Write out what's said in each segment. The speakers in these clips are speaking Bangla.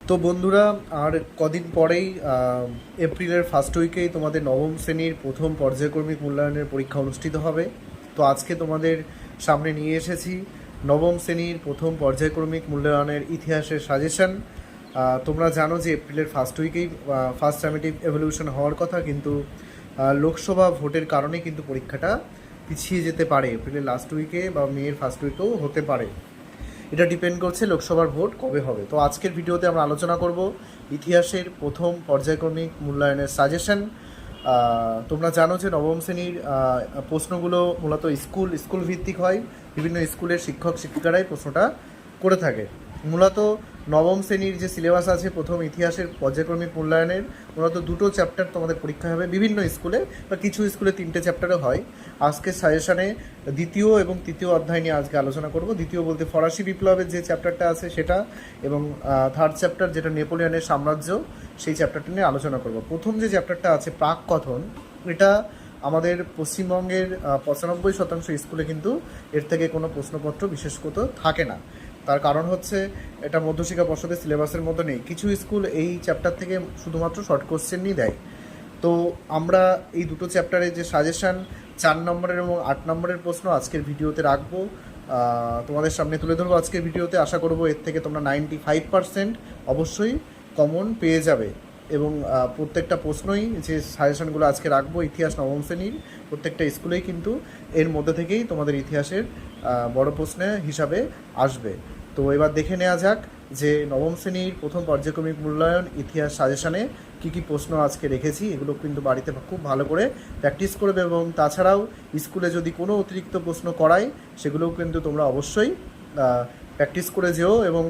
তো বন্ধুরা, আর কদিন পরেই এপ্রিলের ফার্স্ট উইকেই তোমাদের নবম শ্রেণীর প্রথম পর্যায়ক্রমিক মূল্যায়নের পরীক্ষা অনুষ্ঠিত হবে। তো আজকে তোমাদের সামনে নিয়ে এসেছি নবম শ্রেণীর প্রথম পর্যায়ক্রমিক মূল্যায়নের ইতিহাসের সাজেশন। তোমরা জানো যে এপ্রিলের ফার্স্ট উইকেই ফার্স্ট সামেটিভ এভলিউশন হওয়ার কথা, কিন্তু লোকসভা ভোটের কারণে কিন্তু পরীক্ষাটা পিছিয়ে যেতে পারে। এপ্রিলের লাস্ট উইকে বা মেয়ের ফার্স্ট উইকেও হতে পারে। এটা ডিপেন্ড করছে লোকসভার ভোট কবে হবে। তো আজকের ভিডিওতে আমরা আলোচনা করব ইতিহাসের প্রথম পর্যায়ক্রমিক মূল্যায়নের সাজেশন। তোমরা জানো যে নবম শ্রেণীর প্রশ্নগুলো মূলত স্কুল ভিত্তিক হয়। বিভিন্ন স্কুলের শিক্ষক শিক্ষিকারাই প্রশ্নটা করে থাকে। মূলত নবম শ্রেণীর যে সিলেবাস আছে প্রথম ইতিহাসের পর্যায়ক্রমিক মূল্যায়নের, মূলত দুটো চ্যাপ্টার তোমাদের পরীক্ষা হবে বিভিন্ন স্কুলে, বা কিছু স্কুলে তিনটে চ্যাপ্টারও হয়। আজকে সাজেশনে দ্বিতীয় এবং তৃতীয় অধ্যায় নিয়ে আজকে আলোচনা করব। দ্বিতীয় বলতে ফরাসি বিপ্লবের যে চ্যাপ্টারটা আছে সেটা, এবং থার্ড চ্যাপ্টার যেটা নেপোলিয়নের সাম্রাজ্য, সেই চ্যাপ্টারটা নিয়ে আলোচনা করব। প্রথম যে চ্যাপ্টারটা আছে প্রাক কথন, এটা আমাদের পশ্চিমবঙ্গের 95% স্কুলে কিন্তু এর থেকে কোনো প্রশ্নপত্র বিশেষত থাকে না। তার কারণ হচ্ছে এটা মধ্যশিক্ষা পর্ষদের সিলেবাসের মধ্যে নেই। কিছু স্কুল এই চ্যাপ্টার থেকে শুধুমাত্র শর্ট কোশ্চেনই দেয়। তো আমরা এই দুটো চ্যাপ্টারের যে সাজেশান 4 নম্বরের এবং 8 নম্বরের প্রশ্ন আজকের ভিডিওতে রাখবো, তোমাদের সামনে তুলে ধরবো আজকের ভিডিওতে। আশা করবো এর থেকে তোমরা 95% অবশ্যই কমন পেয়ে যাবে। এবং প্রত্যেকটা প্রশ্নই যে সাজেশনগুলো আজকে রাখবো ইতিহাস নবম শ্রেণীর, প্রত্যেকটা স্কুলেই কিন্তু এর মধ্যে থেকেই তোমাদের ইতিহাসের বড় প্রশ্নে হিসাবে আসবে। তো এবার দেখে নেওয়া যাক যে নবম শ্রেণীর প্রথম পর্যায়ক্রমিক মূল্যায়ন ইতিহাস সাজেশনে কী কী প্রশ্ন আজকে রেখেছি। এগুলো কিন্তু বাড়িতে খুব ভালো করে প্র্যাকটিস করবে, এবং তাছাড়াও স্কুলে যদি কোনো অতিরিক্ত প্রশ্ন করায় সেগুলোও কিন্তু তোমরা অবশ্যই প্র্যাকটিস করে যেও, এবং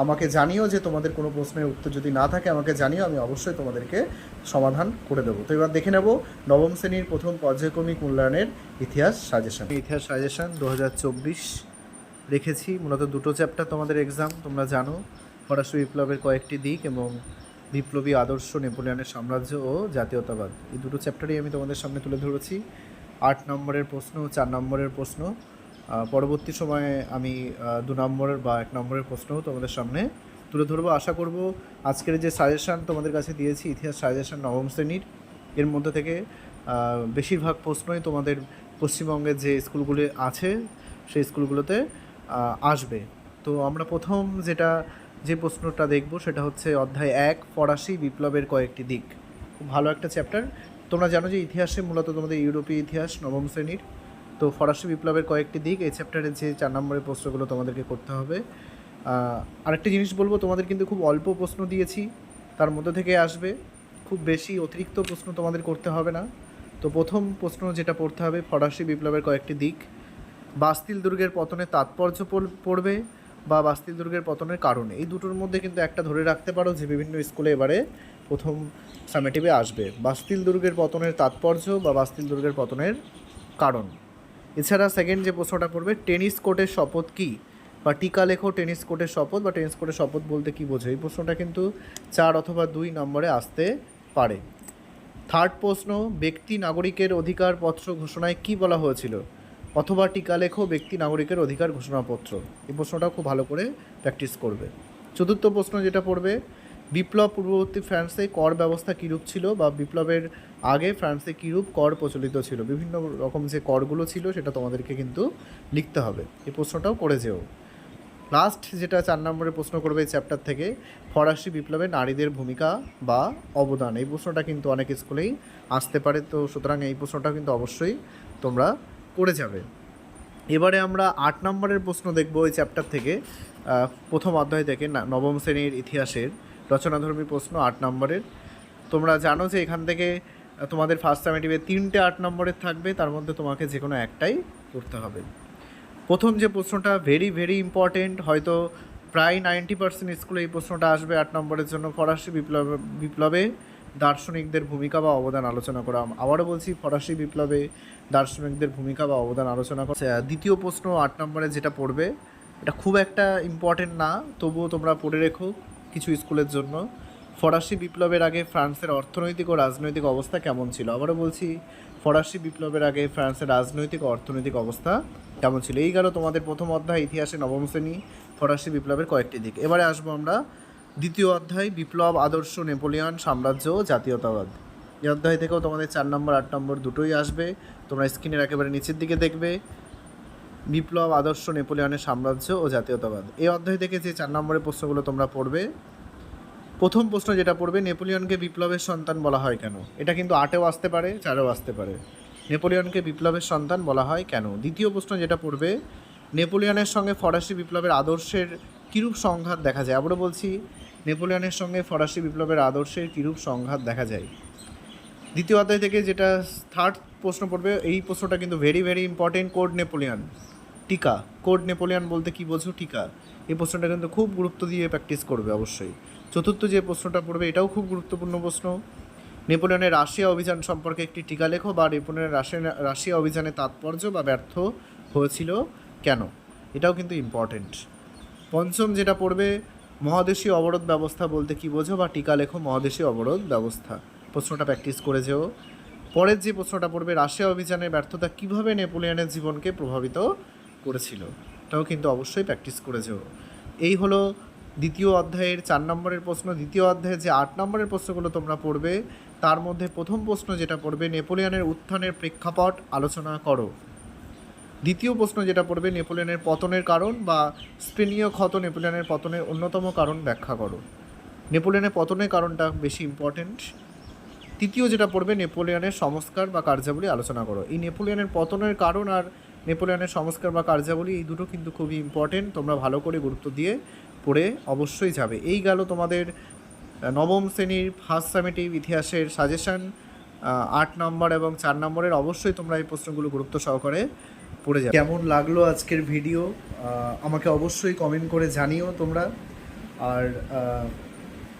আমাকে জানিও যে তোমাদের কোনো প্রশ্নের উত্তর যদি না থাকে আমাকে জানিও, আমি অবশ্যই তোমাদেরকে সমাধান করে দেবো। তো এবার দেখে নেব নবম শ্রেণীর প্রথম পর্যায়ক্রমিক মূল্যায়নের ইতিহাস সাজেশন। ইতিহাস সাজেশন 2024 রেখেছি। মূলত দুটো চ্যাপ্টার তোমাদের এক্সাম, তোমরা জানো, ফরাসি বিপ্লবের কয়েকটি দিক এবং বিপ্লবী আদর্শ, নেপোলিয়নের সাম্রাজ্য ও জাতীয়তাবাদ। এই দুটো চ্যাপ্টারই আমি তোমাদের সামনে তুলে ধরেছি। 8 নম্বরের প্রশ্ন, 4 নম্বরের প্রশ্ন, পরবর্তী সময়ে আমি 2 নম্বরের বা 1 নম্বরের প্রশ্নও তোমাদের সামনে তুলে ধরবো। আশা করব আজকের যে সাজেশান তোমাদের কাছে দিয়েছি ইতিহাস সাজেশান নবম শ্রেণীর, এর মধ্যে থেকে বেশিরভাগ প্রশ্নই তোমাদের পশ্চিমবঙ্গের যে স্কুলগুলি আছে সেই স্কুলগুলোতে আসবে। তো আমরা প্রথম যে প্রশ্নটা দেখব সেটা হচ্ছে অধ্যায় 1, ফরাসি বিপ্লবের কয়েকটি দিক। খুব ভালো একটা চ্যাপ্টার। তোমরা জানো যে ইতিহাসে মূলত তোমাদের ইউরোপীয় ইতিহাস নবম শ্রেণীর, তো ফরাসি বিপ্লবের কয়েকটি দিক এই চ্যাপ্টারের যে 4 নম্বরের প্রশ্নগুলো তোমাদেরকে করতে হবে। আরেকটা জিনিস বলবো, তোমাদের কিন্তু খুব অল্প প্রশ্ন দিয়েছি, তার মধ্যে থেকে আসবে, খুব বেশি অতিরিক্ত প্রশ্ন তোমাদের করতে হবে না। তো প্রথম প্রশ্ন যেটা পড়তে হবে, ফরাসি বিপ্লবের কয়েকটি দিক। বাস্তিল দুর্গের পতনের তাৎপর্য পড়বে, বা বাস্তিল দুর্গের পতনের কারণে। এই দুটোর মধ্যে কিন্তু একটা ধরে রাখতে পারো যে বিভিন্ন স্কুলে এবারে প্রথম সামেটিভে আসবে, বাস্তিল দুর্গের পতনের তাৎপর্য বা বাস্তিল দুর্গের পতনের কারণ। এছাড়া সেকেন্ড যে প্রশ্নটা পড়বে, টেনিস কোর্টের শপথ কী, বা টিকা লেখো টেনিস কোর্টের শপথ, বা টেনিস কোর্টের শপথ বলতে কী বোঝো। এই প্রশ্নটা কিন্তু 4 অথবা 2 নম্বরে আসতে পারে। থার্ড প্রশ্ন, ব্যক্তি নাগরিকের অধিকার পত্র ঘোষণায় কী বলা হয়েছিল, অথবা টিকা লেখো ব্যক্তি নাগরিকের অধিকার ঘোষণাপত্র। এই প্রশ্নটাও খুব ভালো করে প্র্যাকটিস করবে। চতুর্থ প্রশ্ন যেটা পড়বে, বিপ্লব পূর্ববর্তী ফ্রান্সে কর ব্যবস্থা কীরূপ ছিল, বা বিপ্লবের আগে ফ্রান্সে কীরূপ কর প্রচলিত ছিল। বিভিন্ন রকম যে করগুলো ছিল সেটা তোমাদেরকে কিন্তু লিখতে হবে। এই প্রশ্নটাও করে যেও। লাস্ট যেটা 4 নম্বরের প্রশ্ন করবে এই চ্যাপ্টার থেকে, ফরাসি বিপ্লবে নারীদের ভূমিকা বা অবদান। এই প্রশ্নটা কিন্তু অনেক স্কুলেই আসতে পারে, তো সুতরাং এই প্রশ্নটা কিন্তু অবশ্যই তোমরা করে যাবে। এবারে আমরা 8 নম্বরের প্রশ্ন দেখব এই চ্যাপ্টার থেকে, প্রথম অধ্যায় থেকে, নবম শ্রেণীর ইতিহাসের রচনাধর্মী প্রশ্ন 8 নম্বরের। তোমরা জানো যে এখান থেকে তোমাদের ফার্স্ট সামেটিভে 3টে 8 নম্বরের থাকবে, তার মধ্যে তোমাকে যে কোনো একটাই করতে হবে। প্রথম যে প্রশ্নটা ভেরি ভেরি ইম্পর্টেন্ট, হয়তো প্রায় 90% স্কুলে এই প্রশ্নটা আসবে 8 নম্বরের জন্য। ফরাসি বিপ্লবে দার্শনিকদের ভূমিকা বা অবদান আলোচনা করা। আবারও বলছি, ফরাসি বিপ্লবে দার্শনিকদের ভূমিকা বা অবদান আলোচনা করা। দ্বিতীয় প্রশ্ন 8 নম্বরে যেটা পড়বে, এটা খুব একটা ইম্পর্টেন্ট না, তবুও তোমরা পড়ে রেখো কিছু স্কুলের জন্য। ফরাসি বিপ্লবের আগে ফ্রান্সের অর্থনৈতিক ও রাজনৈতিক অবস্থা কেমন ছিল। আবারও বলছি, ফরাসি বিপ্লবের আগে ফ্রান্সের রাজনৈতিক ও অর্থনৈতিক অবস্থা কেমন ছিল। এই গেল তোমাদের প্রথম অধ্যায় ইতিহাসে নবম শ্রেণী, ফরাসি বিপ্লবের কয়েকটি দিক। এবারে আসবো আমরা দ্বিতীয় অধ্যায় বিপ্লব, আদর্শ, নেপোলিয়ন, সাম্রাজ্য ও জাতীয়তাবাদ। এই অধ্যায় থেকেও তোমাদের 4 নম্বর 8 নম্বর দুটোই আসবে। তোমরা স্ক্রিনের একেবারে নিচের দিকে দেখবে বিপ্লব, আদর্শ, নেপোলিয়নের সাম্রাজ্য ও জাতীয়তাবাদ। এই অধ্যায় থেকে যে 4 নম্বরের প্রশ্নগুলো তোমরা পড়বে, প্রথম প্রশ্ন যেটা পড়বে, নেপোলিয়নকে বিপ্লবের সন্তান বলা হয় কেন? এটা কিন্তু 8এও আসতে পারে, 4এও আসতে পারে। নেপোলিয়নকে বিপ্লবের সন্তান বলা হয় কেন? দ্বিতীয় প্রশ্ন যেটা পড়বে, নেপোলিয়নের সঙ্গে ফরাসি বিপ্লবের আদর্শের কিরূপ সংঘাত দেখা যায়? আবারও বলছি, নেপোলিয়নের সঙ্গে ফরাসি বিপ্লবের আদর্শের কিরূপ সংঘাত দেখা যায়। দ্বিতীয় অধ্যায় থেকে যেটা থার্ড প্রশ্ন পড়বে, এই প্রশ্নটা কিন্তু very very important. Code Napoleon, টিকা। কোড নেপোলিয়ন বলতে কি বোঝো? টিকা। এই প্রশ্নটা কিন্তু খুব গুরুত্ব দিয়ে প্র্যাকটিস করবে অবশ্যই। চতুর্থ যে প্রশ্নটা পড়বে, এটাও খুব গুরুত্বপূর্ণ প্রশ্ন। নেপোলিয়নের রাশিয়া অভিযান সম্পর্কে একটি টিকা লেখো, বা নেপোলিয়নের রাশিয়া অভিযানের তাৎপর্য বা ব্যর্থ হয়েছিল কেন? এটাও কিন্তু ইম্পর্টেন্ট। পঞ্চম যেটা পড়বে, মহাদেশীয় অবরোধ ব্যবস্থা বলতে কী বোঝো, বা টিকা লেখো মহাদেশীয় অবরোধ ব্যবস্থা। প্রশ্নটা প্র্যাকটিস করে যেও। পরের যে প্রশ্নটা পড়বে, রাশিয়া অভিযানের ব্যর্থতা কীভাবে নেপোলিয়নের জীবনকে প্রভাবিত করেছিল, এটাও কিন্তু অবশ্যই প্র্যাকটিস করে যেও। এই হলো দ্বিতীয় অধ্যায়ের 4 নম্বরের প্রশ্ন। দ্বিতীয় অধ্যায়ের যে 8 নম্বরের প্রশ্নগুলো তোমরা পড়বে, তার মধ্যে প্রথম প্রশ্ন যেটা পড়বে, নেপোলিয়নের উত্থানের প্রেক্ষাপট আলোচনা করো। দ্বিতীয় প্রশ্ন যেটা পড়বে, নেপোলিয়নের পতনের কারণ বা স্পেনীয় ক্ষত নেপোলিয়নের পতনের অন্যতম কারণ ব্যাখ্যা করো। নেপোলিয়নের পতনের কারণটা বেশি ইম্পর্টেন্ট। তৃতীয় যেটা পড়বে, নেপোলিয়নের সংস্কার বা কার্যাবলী আলোচনা করো। এই নেপোলিয়নের পতনের কারণ আর নেপোলিয়নের সংস্কার বা কার্যাবলী, এই দুটো কিন্তু খুবই ইম্পর্টেন্ট। তোমরা ভালো করে গুরুত্ব দিয়ে পড়ে অবশ্যই যাবে। এই গেল তোমাদের নবম শ্রেণীর ফার্স্ট সামেটিভ ইতিহাসের সাজেশান। 8 নম্বর এবং 4 নম্বরের অবশ্যই তোমরা এই প্রশ্নগুলো গুরুত্ব সহকারে পড়ে যাবে। কেমন লাগলো আজকের ভিডিও আমাকে অবশ্যই কমেন্ট করে জানিও তোমরা। আর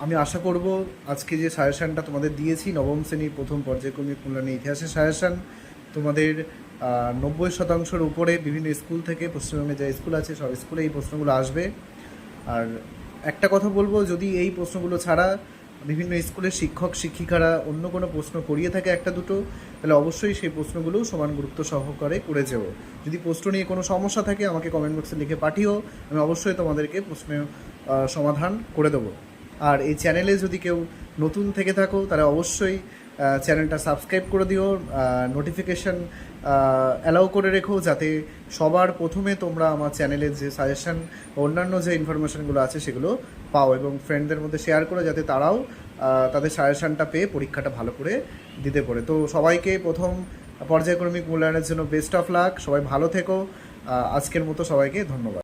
আমি আশা করব আজকে যে সাজেশানটা তোমাদের দিয়েছি, নবম শ্রেণীর প্রথম পর্যায়ক্রমিক মূল্যায়নের ইতিহাসের সাজেশান, তোমাদের 90% উপরে বিভিন্ন স্কুল থেকে, পশ্চিমবঙ্গে যা স্কুল আছে সব স্কুলে এই প্রশ্নগুলো আসবে। আর একটা কথা বলবো, যদি এই প্রশ্নগুলো ছাড়া বিভিন্ন স্কুলের শিক্ষক শিক্ষিকারা অন্য কোনো প্রশ্ন করিয়ে থাকে একটা দুটো, তাহলে অবশ্যই সেই প্রশ্নগুলোও সমান গুরুত্ব সহকারে করে যেও। যদি প্রশ্ন নিয়ে কোনো সমস্যা থাকে আমাকে কমেন্ট বক্সে লিখে পাঠিও, আমি অবশ্যই তোমাদেরকে প্রশ্নের সমাধান করে দেবো। আর এই চ্যানেলে যদি কেউ নতুন থেকে থাকো, তাহলে অবশ্যই চ্যানেলটা সাবস্ক্রাইব করে দিও, নোটিফিকেশান অ্যালাউ করে রেখো, যাতে সবার প্রথমে তোমরা আমার চ্যানেলের যে সাজেশান, অন্যান্য যে ইনফরমেশানগুলো আছে সেগুলো পাও, এবং ফ্রেন্ডদের মধ্যে শেয়ার করো, যাতে তারাও তাদের সাজেশানটা পেয়ে পরীক্ষাটা ভালো করে দিতে পারে। তো সবাইকে প্রথম পর্যায়ক্রমিক মূল্যায়নের জন্য বেস্ট অফ লাক। সবাই ভালো থেকো। আজকের মতো সবাইকে ধন্যবাদ।